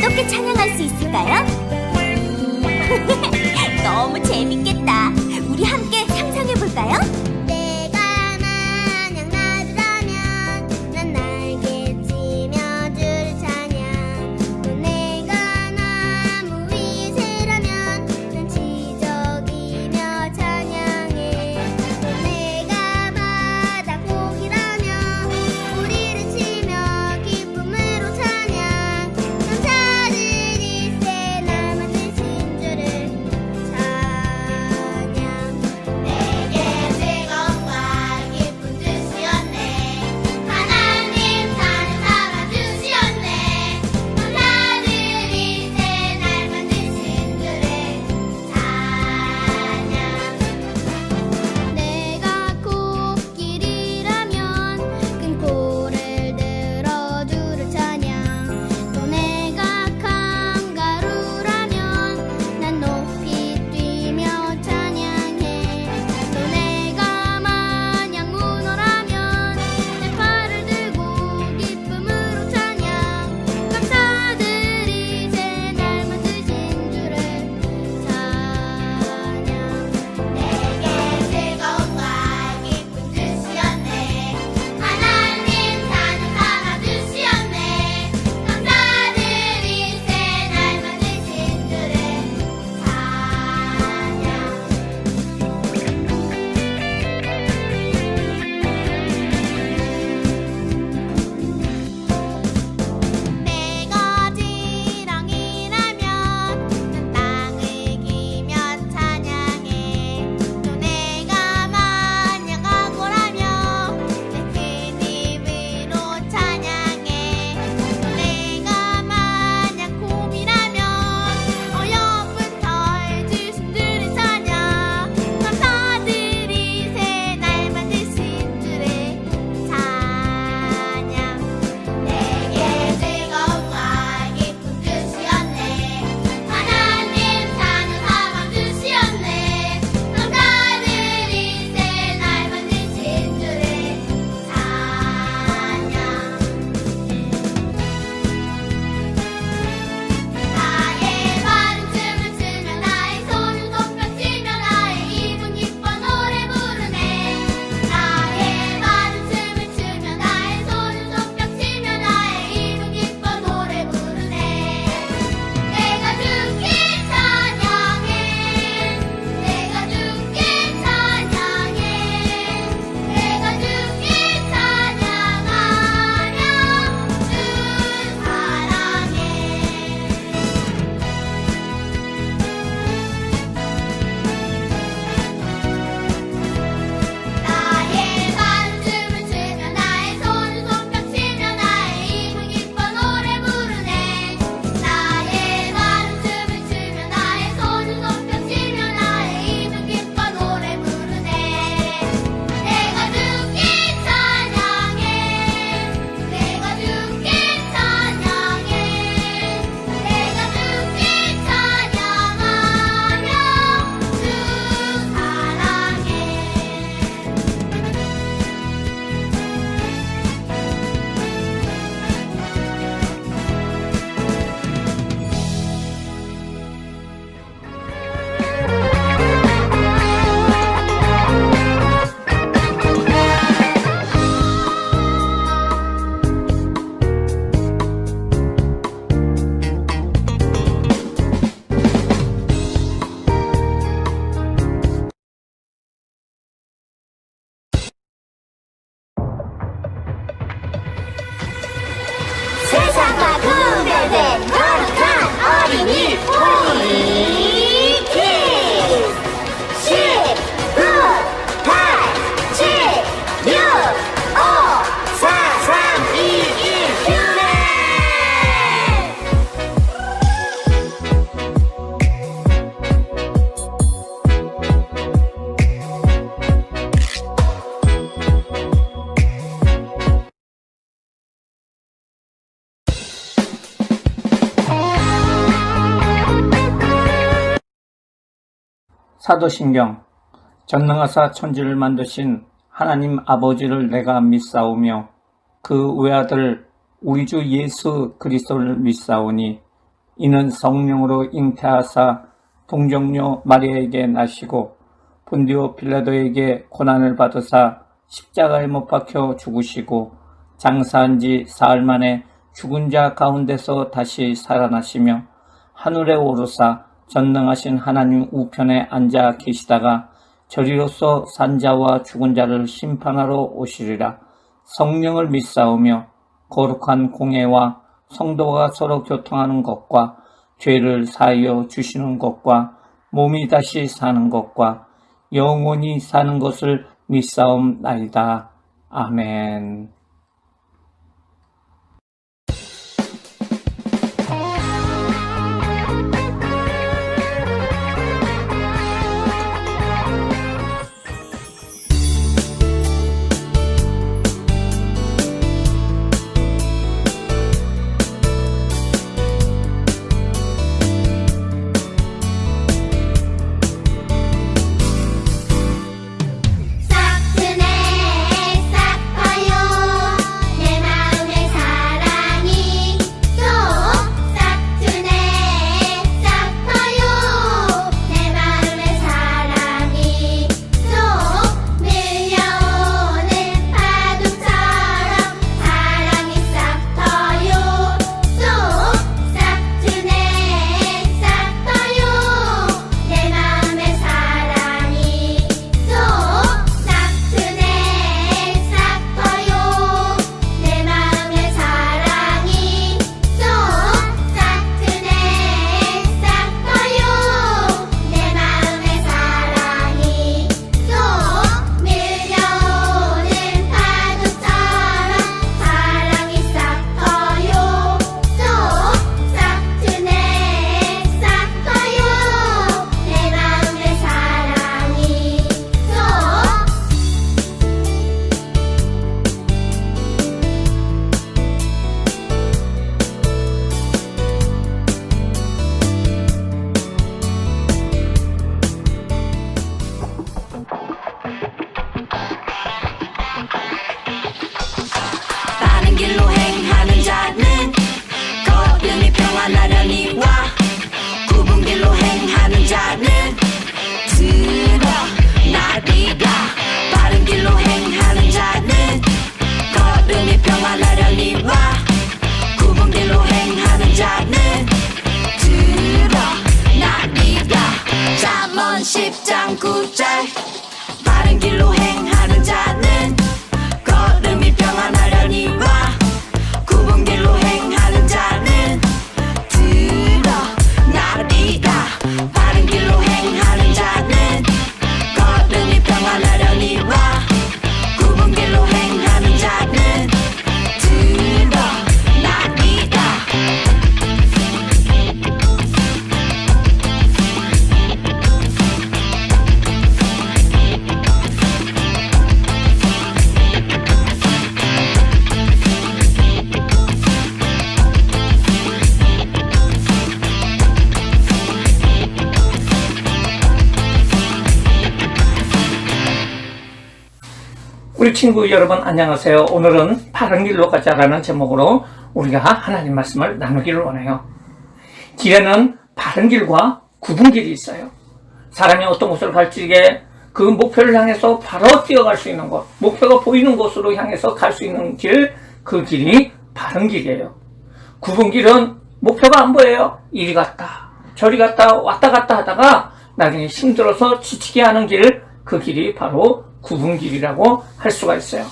어떻게 찬양할 수 있을까요? 너무 재밌겠다. 우리 함께 상상해볼까요? 내가 만약 나주라면 난 날개치며 주를 찬양. 또 내가 나무 위에 새라면 난 지저귀며 찬양해. 또 내가 바다 고기라면 소리를 치며 기쁨으로 찬양. 천사들이 새 날 만드신 주를 찬양. 내게 즐거움과 기쁨 주시었네. 하나님 나를 살아주시었네. 천사들이 새 날 만드신 주를 찬양. 내가 코끼리라면 큰 코를 들어 주를 찬양. 또 내가 칸가루라면 난 높이 뛰며 찬양해. 또 내가 만약 문어라면 내 팔을 들고 기쁨으로 찬양. 천사들이 새 날 만드신 주를 찬양. 내게 즐거움과 기쁨 주시었네. 하나님 나를 살아주시었네. 천사들이 새 날 만드신 주를 찬양. 내가 지렁이라면 난 땅을 기며 찬양해. 또 내가 만약 악어라면 내 큰 입으로 찬양해. 또 내가 만약 곰이라면 어여쁜 털 주신 주를 찬양. 천사들이 새 날 만드신 주를 찬양. 내게 즐거움과 기쁨 주시었네. 하나님 나는 사랑 주시었네. 천사들이 새 날 만드신 주를 찬양. 나의 발은 춤을 추며 나의 손은 손뼉치며 나의 입은 기뻐 노래 부르네. 나의 발은 춤을 추며 나의 손은 손뼉치며 나의 입은 기뻐 노래 부르네. 내가 주께 찬양해. 내가 주께 찬양해. 내가 주께 찬양하며 주 사랑해. 나의 발은 춤을 추며 나의 손은 손뼉치며 나의 입은 기뻐 노래 부르네. 나의 발은 춤을 추며 나의 손은 손뼉치며 나의 입은 기뻐 노래 부르네. 내가 주께 찬양해. 내가 주께 찬양해. 내가 주께 찬양하며 주 사랑해. 세상과 구별된 거룩한 어린이 우리 퀴즈. 10, 9, 8, 7, 6, 5, 4, 3, 2, 1 휴대. 사도신경. 전능하사 천지를 만드신 하나님 아버지를 내가 믿사오며 그 외아들 우리 주 예수 그리스도를 믿사오니 이는 성령으로 잉태하사 동정녀 마리아에게 나시고 본디오 빌라도에게 고난을 받으사 십자가에 못 박혀 죽으시고 장사한 지 사흘 만에 죽은 자 가운데서 다시 살아나시며 하늘에 오르사 전능하신 하나님 우편에 앉아 계시다가 저리로서 산자와 죽은 자를 심판하러 오시리라. 성령을 믿사오며 거룩한 공예와 성도가 서로 교통하는 것과 죄를 사하여 주시는 것과 몸이 다시 사는 것과 영원히 사는 것을 믿사옵나이다. 아멘. 길로 행하는 자는 걸음이 평안하려니 와. 굽은 길로 행하는 자는 드러나리라. 바른 길로 행하는 자는 걸음이 평안하려니 와. 굽은 길로 행하는 자는 드러나리라. 잠언 10장 9절. 바른 길로 행하는 자는 걸음이 평안하려니 와. 굽은 길로 행하는 자는 드러나리라. 바른 길로 행하는 자는 걸음이 평안하려니 와. 굽은 길로 행하는 자는 드러나리라. 우리 친구 여러분 안녕하세요. 오늘은 바른 길로 가자라는 제목으로 우리가 하나님 말씀을 나누기를 원해요. 길에는 바른 길과 굽은 길이 있어요. 사람이 어떤 곳을 갈지에 그 목표를 향해서 바로 뛰어갈 수 있는 곳, 목표가 보이는 곳으로 향해서 갈 수 있는 길, 그 길이 바른 길이에요. 굽은 길은 목표가 안 보여요. 이리 갔다 저리 갔다 왔다 갔다 하다가 나중에 힘들어서 지치게 하는 길, 그 길이 바로 굽은 길이라고 할 수가 있어요.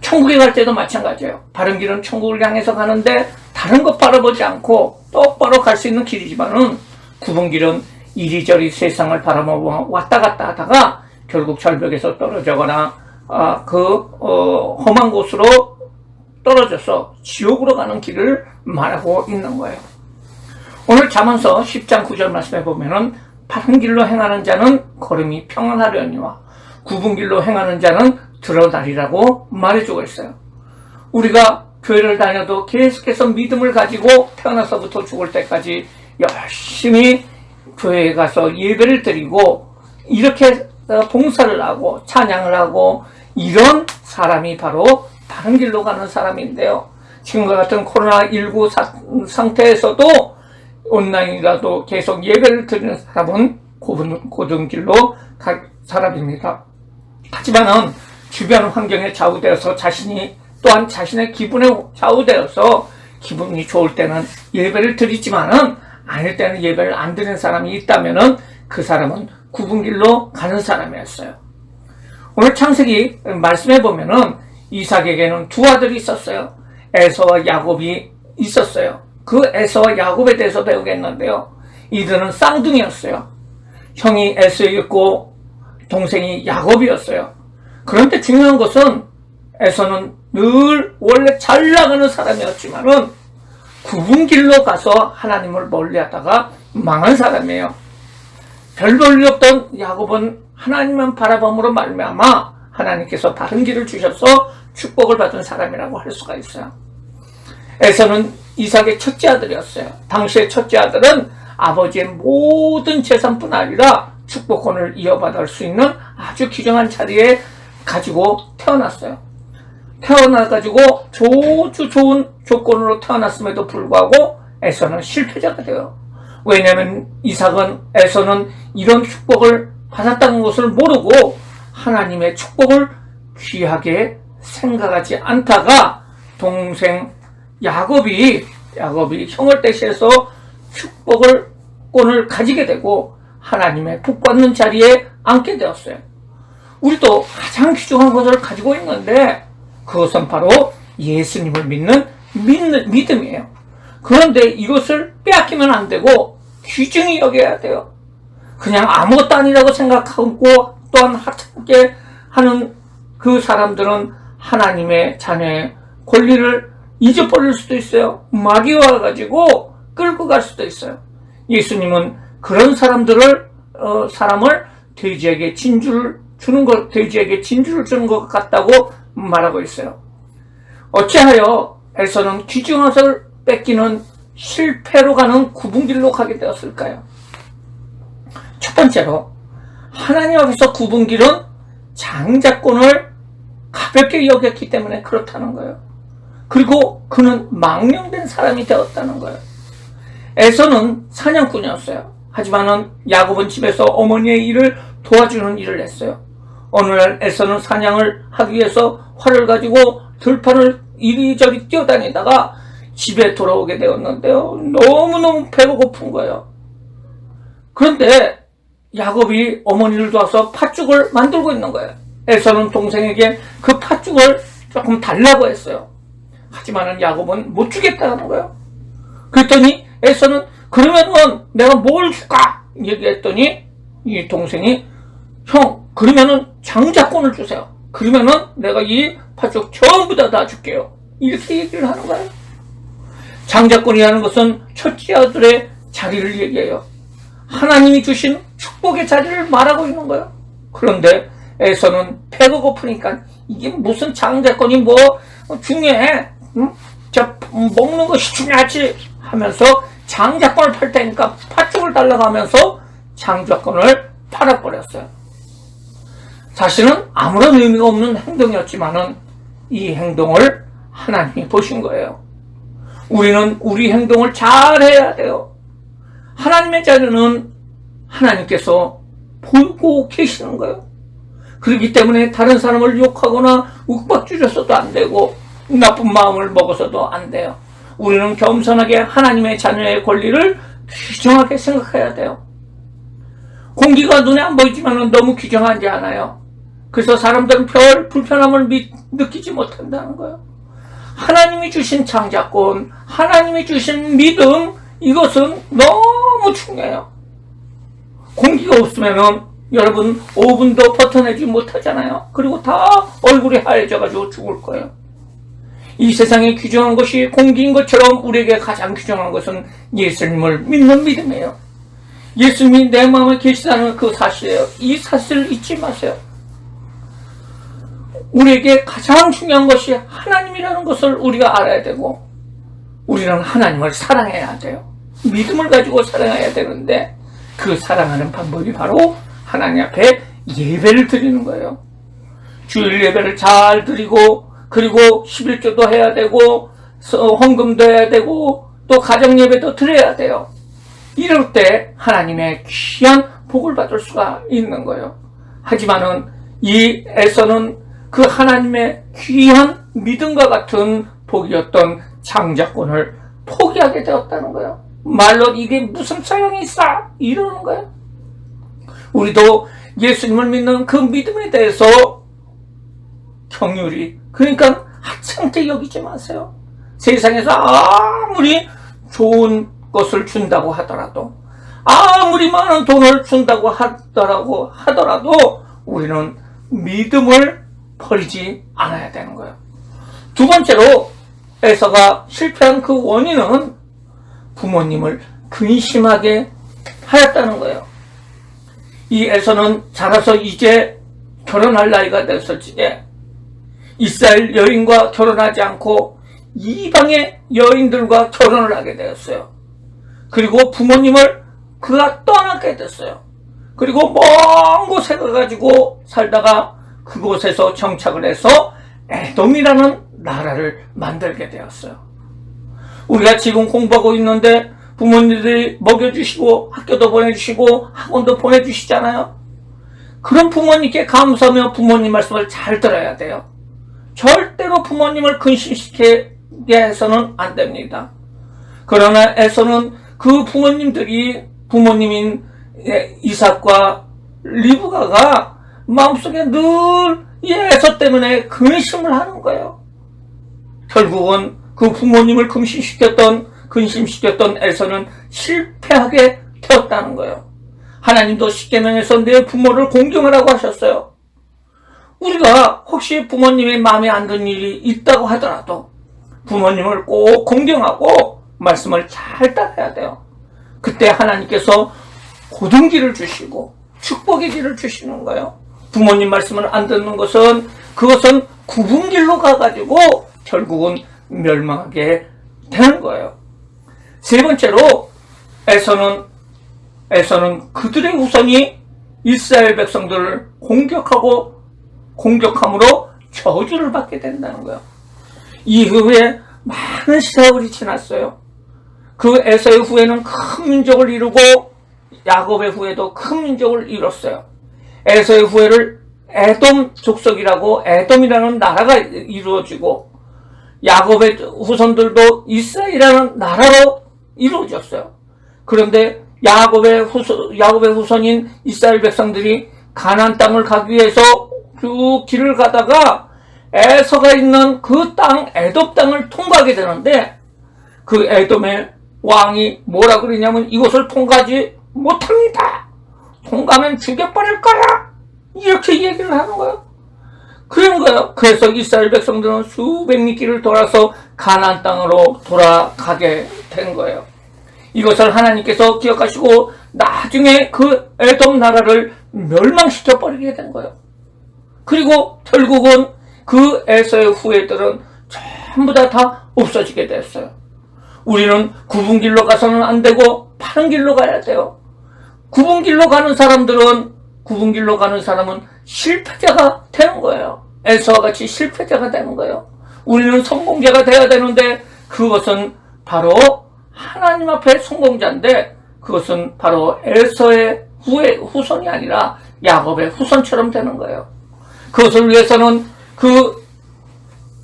천국에 갈 때도 마찬가지예요. 바른 길은 천국을 향해서 가는데 다른 것 바라보지 않고 똑바로 갈 수 있는 길이지만은 굽은 길은 이리저리 세상을 바라보고 왔다 갔다 하다가 결국 절벽에서 떨어지거나 험한 곳으로 떨어져서 지옥으로 가는 길을 말하고 있는 거예요. 오늘 잠언서 10장 9절 말씀에 보면은 바른 길로 행하는 자는 걸음이 평안하려니와 굽은 길로 행하는 자는 드러나리라고 말해주고 있어요. 우리가 교회를 다녀도 계속해서 믿음을 가지고 태어나서부터 죽을 때까지 열심히 교회에 가서 예배를 드리고 이렇게 봉사를 하고 찬양을 하고 이런 사람이 바로 바른 길로 가는 사람인데요. 지금과 같은 코로나19 상태에서도 온라인이라도 계속 예배를 드리는 사람은 고든 길로 갈 사람입니다. 하지만은 주변 환경에 좌우되어서 또한 자신의 기분에 좌우되어서 기분이 좋을 때는 예배를 드리지만은 아닐 때는 예배를 안 드리는 사람이 있다면은 그 사람은 굽은 길로 가는 사람이었어요. 오늘 창세기 말씀해 보면은 이삭에게는 두 아들이 있었어요. 에서와 야곱이 있었어요. 그 에서와 야곱에 대해서 배우겠는데요. 이들은 쌍둥이였어요. 형이 에서였고 동생이 야곱이었어요. 그런데 중요한 것은 에서는 늘 원래 잘 나가는 사람이었지만은 굽은 길로 가서 하나님을 멀리하다가 망한 사람이에요. 별 볼일 없던 야곱은 하나님만 바라봄으로 말미암아 하나님께서 바른 길을 주셔서 축복을 받은 사람이라고 할 수가 있어요. 에서는 이삭의 첫째 아들이었어요. 당시의 첫째 아들은 아버지의 모든 재산뿐 아니라 축복권을 이어받을 수 있는 아주 귀중한 자리에 가지고 태어났어요. 태어나가지고 아주 좋은 조건으로 태어났음에도 불구하고 에서는 실패자가 돼요. 왜냐하면 에서는 이런 축복을 받았다는 것을 모르고 하나님의 축복을 귀하게 생각하지 않다가 동생 야곱이 형을 대신해서 축복권을 가지게 되고 하나님의 복받는 자리에 앉게 되었어요. 우리도 가장 귀중한 것을 가지고 있는데 그것은 바로 예수님을 믿는 믿음이에요. 그런데 이것을 빼앗기면 안 되고 귀중히 여겨야 돼요. 그냥 아무것도 아니라고 생각하고 또한 하찮게 하는 그 사람들은 하나님의 자녀의 권리를 잊어버릴 수도 있어요. 마귀 와가지고 끌고 갈 수도 있어요. 예수님은 그런 사람을 돼지에게 진주를 주는 것 같다고 말하고 있어요. 어찌하여 에서는 귀중한 것을 뺏기는 실패로 가는 굽은 길로 가게 되었을까요? 첫 번째로 하나님 앞에서 굽은 길은 장자권을 가볍게 여겼기 때문에 그렇다는 거예요. 그리고 그는 망령된 사람이 되었다는 거예요. 에서는 사냥꾼이었어요. 하지만은 야곱은 집에서 어머니의 일을 도와주는 일을 했어요. 어느 날 에서는 사냥을 하기 위해서 활을 가지고 들판을 이리저리 뛰어다니다가 집에 돌아오게 되었는데요. 너무너무 배가 고픈 거예요. 그런데 야곱이 어머니를 도와서 팥죽을 만들고 있는 거예요. 에서는 동생에게 그 팥죽을 조금 달라고 했어요. 하지만은 야곱은 못 주겠다는 거예요. 그랬더니 에서는 그러면은 내가 뭘 줄까? 얘기했더니 이 동생이 형 그러면은 장자권을 주세요. 그러면은 내가 이 팥죽 전부 다 줄게요. 이렇게 얘기를 하는 거예요. 장자권이라는 것은 첫째 아들의 자리를 얘기해요. 하나님이 주신 축복의 자리를 말하고 있는 거예요. 그런데 에서는 배가 고프니까 이게 무슨 장자권이 뭐 중요해? 먹는 것이 중요하지 하면서 장자권을 팔 테니까 팥죽을 달라고 하면서 장자권을 팔아버렸어요. 사실은 아무런 의미가 없는 행동이었지만은 이 행동을 하나님이 보신 거예요. 우리는 우리 행동을 잘해야 돼요. 하나님의 자녀는 하나님께서 보고 계시는 거예요. 그렇기 때문에 다른 사람을 욕하거나 윽박지르서도 안 되고 나쁜 마음을 먹어서도 안 돼요. 우리는 겸손하게 하나님의 자녀의 권리를 귀중하게 생각해야 돼요. 공기가 눈에 안 보이지만 너무 귀중하지 않아요. 그래서 사람들은 별 불편함을 느끼지 못한다는 거예요. 하나님이 주신 장자권, 하나님이 주신 믿음, 이것은 너무 중요해요. 공기가 없으면은 여러분 5분도 버텨내지 못하잖아요. 그리고 다 얼굴이 하얘져가지고 죽을 거예요. 이 세상에 귀중한 것이 공기인 것처럼 우리에게 가장 귀중한 것은 예수님을 믿는 믿음이에요. 예수님이 내 마음에 계시다는 그 사실이에요. 이 사실을 잊지 마세요. 우리에게 가장 중요한 것이 하나님이라는 것을 우리가 알아야 되고 우리는 하나님을 사랑해야 돼요. 믿음을 가지고 사랑해야 되는데 그 사랑하는 방법이 바로 하나님 앞에 예배를 드리는 거예요. 주일 예배를 잘 드리고 그리고 11조도 해야 되고 헌금도 해야 되고 또 가정예배도 드려야 돼요. 이럴 때 하나님의 귀한 복을 받을 수가 있는 거예요. 하지만은 이 에서는 그 하나님의 귀한 믿음과 같은 복이었던 장자권을 포기하게 되었다는 거예요. 말로 이게 무슨 소용이 있어? 이러는 거예요. 우리도 예수님을 믿는 그 믿음에 대해서 경휼히, 그러니까 하찮게 여기지 마세요. 세상에서 아무리 좋은 것을 준다고 하더라도, 아무리 많은 돈을 준다고 하더라도 우리는 믿음을 버리지 않아야 되는 거예요. 두 번째로 에서가 실패한 그 원인은 부모님을 근심하게 하였다는 거예요. 이 에서는 자라서 이제 결혼할 나이가 됐을지에 이스라엘 여인과 결혼하지 않고 이방의 여인들과 결혼을 하게 되었어요. 그리고 부모님을 그가 떠나게 됐어요. 그리고 먼 곳에 가가지고 살다가 그곳에서 정착을 해서 에돔이라는 나라를 만들게 되었어요. 우리가 지금 공부하고 있는데 부모님들이 먹여주시고 학교도 보내주시고 학원도 보내주시잖아요. 그런 부모님께 감사하며 부모님 말씀을 잘 들어야 돼요. 절대로 부모님을 근심시키게 해서는 안 됩니다. 그러나 에서는 그 부모님인 이삭과 리브가가 마음속에 늘 이 에서 때문에 근심을 하는 거예요. 결국은 그 부모님을 근심시켰던 에서는 실패하게 되었다는 거예요. 하나님도 십계명에서 내 부모를 공경하라고 하셨어요. 우리가 혹시 부모님의 마음에 안 드는 일이 있다고 하더라도 부모님을 꼭 공경하고 말씀을 잘 따라야 돼요. 그때 하나님께서 고든 길을 주시고 축복의 길을 주시는 거예요. 부모님 말씀을 안 듣는 것은 그것은 굽은 길로 가가지고 결국은 멸망하게 되는 거예요. 세 번째로 에서는 그들의 후손이 이스라엘 백성들을 공격함으로 저주를 받게 된다는 거예요. 이후에 많은 세월이 지났어요. 그 에서의 후에는 큰 민족을 이루고 야곱의 후에도 큰 민족을 이뤘어요. 에서의 후에를 에돔 족속이라고 에돔이라는 나라가 이루어지고 야곱의 후손들도 이스라엘이라는 나라로 이루어졌어요. 그런데 야곱의 후손인 이스라엘 백성들이 가나안 땅을 가기 위해서 쭉 길을 가다가 에서가 있는 그 땅, 에돔 땅을 통과하게 되는데 그 에돔의 왕이 뭐라 그러냐면 이곳을 통과하지 못합니다. 통과하면 죽여버릴 거야. 이렇게 얘기를 하는 거예요. 그런 거예요. 그래서 이스라엘 백성들은 수백 리 길을 돌아서 가나안 땅으로 돌아가게 된 거예요. 이것을 하나님께서 기억하시고 나중에 그 에돔 나라를 멸망시켜 버리게 된 거예요. 그리고 결국은 그 에서의 후예들은 전부 다 없어지게 됐어요. 우리는 굽은 길로 가서는 안 되고 바른 길로 가야 돼요. 굽은 길로 가는 사람은 실패자가 되는 거예요. 에서와 같이 실패자가 되는 거예요. 우리는 성공자가 되어야 되는데 그것은 바로 하나님 앞에 성공자인데 그것은 바로 에서의 후손이 아니라 야곱의 후손처럼 되는 거예요. 그것을 위해서는 그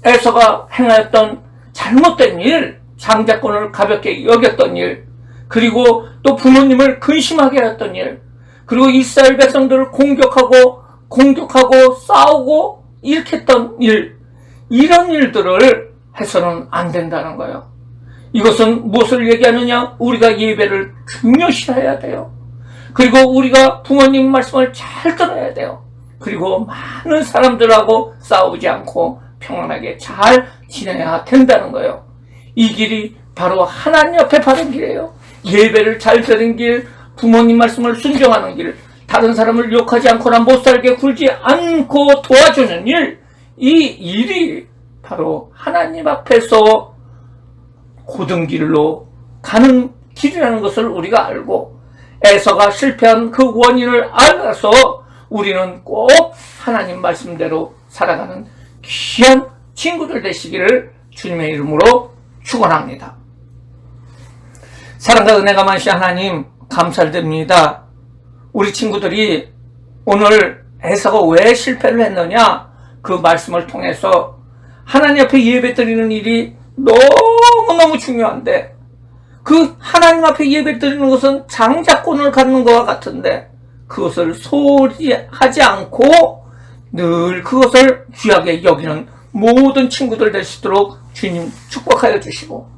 에서가 행하였던 잘못된 일, 장자권을 가볍게 여겼던 일, 그리고 또 부모님을 근심하게 했던 일, 그리고 이스라엘 백성들을 공격하고 싸우고 일으켰던 일, 이런 일들을 해서는 안 된다는 거예요. 이것은 무엇을 얘기하느냐? 우리가 예배를 중요시해야 돼요. 그리고 우리가 부모님 말씀을 잘 들어야 돼요. 그리고 많은 사람들하고 싸우지 않고 평안하게 잘 지내야 된다는 거예요. 이 길이 바로 하나님 앞에 바른 길이에요. 예배를 잘 드리는 길, 부모님 말씀을 순종하는 길, 다른 사람을 욕하지 않거나 못살게 굴지 않고 도와주는 일, 이 일이 바로 하나님 앞에서 고든 길로 가는 길이라는 것을 우리가 알고 에서가 실패한 그 원인을 알아서 우리는 꼭 하나님 말씀대로 살아가는 귀한 친구들 되시기를 주님의 이름으로 축원합니다. 사랑과 은혜가 많으신 하나님 감사드립니다. 우리 친구들이 오늘 에서가 왜 실패를 했느냐, 그 말씀을 통해서 하나님 앞에 예배 드리는 일이 너무너무 중요한데, 그 하나님 앞에 예배 드리는 것은 장자권을 갖는 것과 같은데 그것을 소홀히 하지 않고 늘 그것을 귀하게 여기는 모든 친구들 되시도록 주님 축복하여 주시고,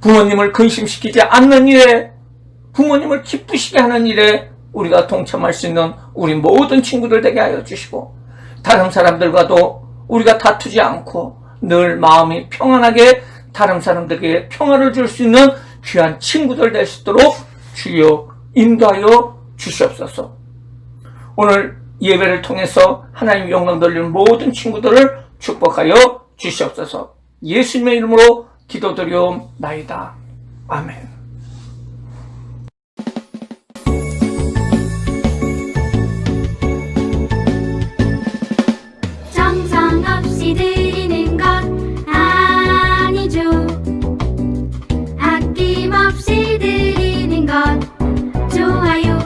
부모님을 근심시키지 않는 일에, 부모님을 기쁘시게 하는 일에 우리가 동참할 수 있는 우리 모든 친구들 되게 하여 주시고, 다른 사람들과도 우리가 다투지 않고 늘 마음이 평안하게 다른 사람들에게 평안을 줄 수 있는 귀한 친구들 되시도록 주여 인도하여 주시옵소서. 오늘 예배를 통해서 하나님 영광 돌리는 모든 친구들을 축복하여 주시옵소서. 예수님의 이름으로 기도드리옵나이다. 아멘. 정성 없이 드리는 것 아니죠. 아낌없이 드리는 것 좋아요.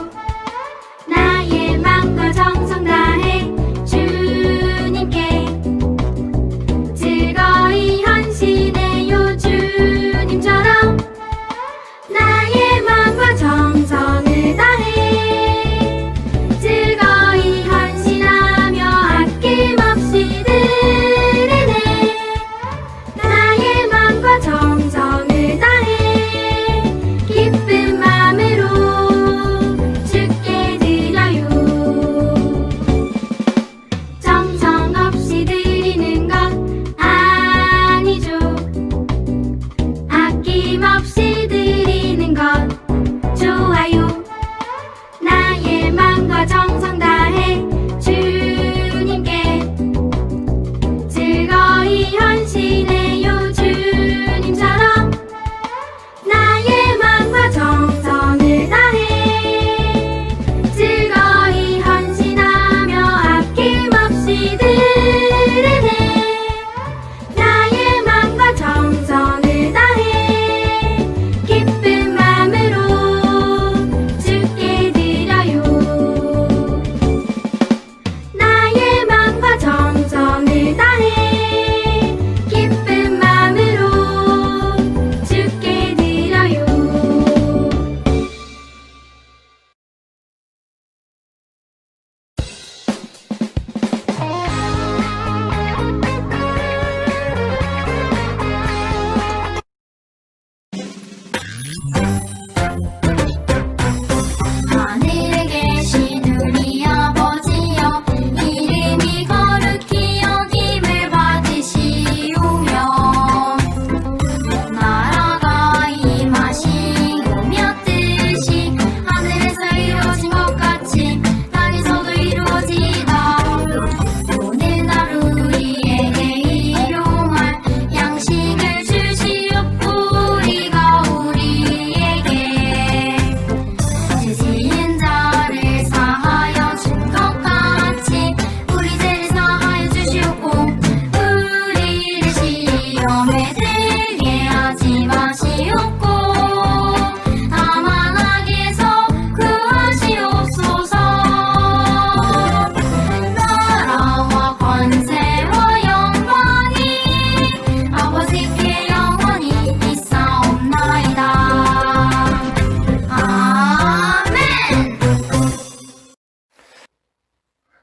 나의 맘과 정성 다해 주님께 즐거이 헌신해요. 주님처럼 나의 맘과 정성을 다해 즐거이 헌신하며 아낌없이 드리네. 나의 맘과 정성을 다해 기쁜 마음으로 주께 드려요. 정성 없이 드리는 것 아니죠. 아낌없이 드리는 것 좋아요. 나의 맘과 정성 다해 주님께 즐거이 헌신해요. 주님처럼 나의 맘과 정성을 다해 즐거이 헌신하며 아낌없이 드리네. 나의 맘과 정성을 다해 기쁜 마음으로 주께 드려요. 나의 맘과 정성을 다해 기쁜 마음으로 주께 드려요. 하늘에 계신 우리 아버지여, 이름이 거룩히 여김을 받으시오며 나라가 임하시오며 뜻이 하늘에서 이루어진 것 같이 땅에서도 이루어지이다. 오늘 하루 우리에게 일용할 양식을 주시옵고, 우리가 우리에게 죄 지은 자를 사하여 준 것 같이 우리 죄를 사하여 주시옵고, 우리를 시험에 들게 하지 마시옵고, 다만 악에서 구하시옵소서. 나라와 권세와 영광이 아버지께 영원히 있사옵나이다. 아멘.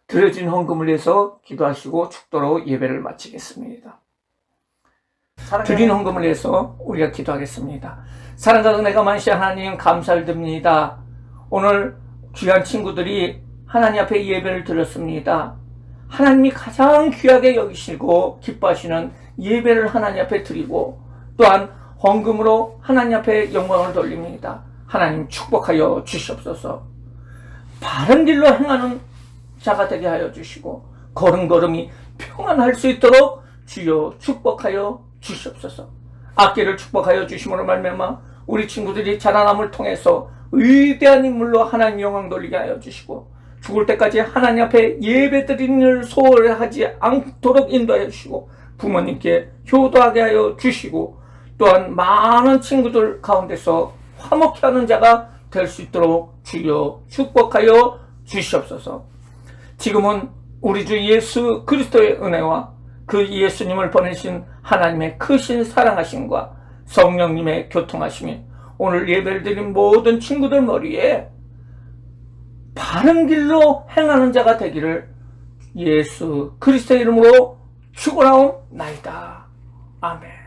드려진 헌금을 위해서 기도하시고 축도로 예배를 마치겠습니다. 드린 헌금을 위해서 우리가 기도하겠습니다. 사랑과 은혜가 많으신 하나님 감사드립니다. 오늘 귀한 친구들이 하나님 앞에 예배를 드렸습니다. 하나님이 가장 귀하게 여기시고 기뻐하시는 예배를 하나님 앞에 드리고, 또한 헌금으로 하나님 앞에 영광을 돌립니다. 하나님 축복하여 주시옵소서. 바른 길로 행하는 자가 되게 하여 주시고, 걸음걸음이 평안할 수 있도록 주여 축복하여 주시옵소서. 악기를 축복하여 주심으로 말미암아 우리 친구들이 자라남을 통해서 위대한 인물로 하나님 영광 돌리게 하여 주시고, 죽을 때까지 하나님 앞에 예배 드리는 일을 소홀히 하지 않도록 인도하여 주시고, 부모님께 효도하게 하여 주시고, 또한 많은 친구들 가운데서 화목해 하는 자가 될 수 있도록 주여 축복하여 주시옵소서. 지금은 우리 주 예수 그리스도의 은혜와 그 예수님을 보내신 하나님의 크신 사랑하심과 성령님의 교통하심이 오늘 예배를 드린 모든 친구들 머리에 바른 길로 행하는 자가 되기를 예수 그리스도의 이름으로 축원하옵나이다. 아멘.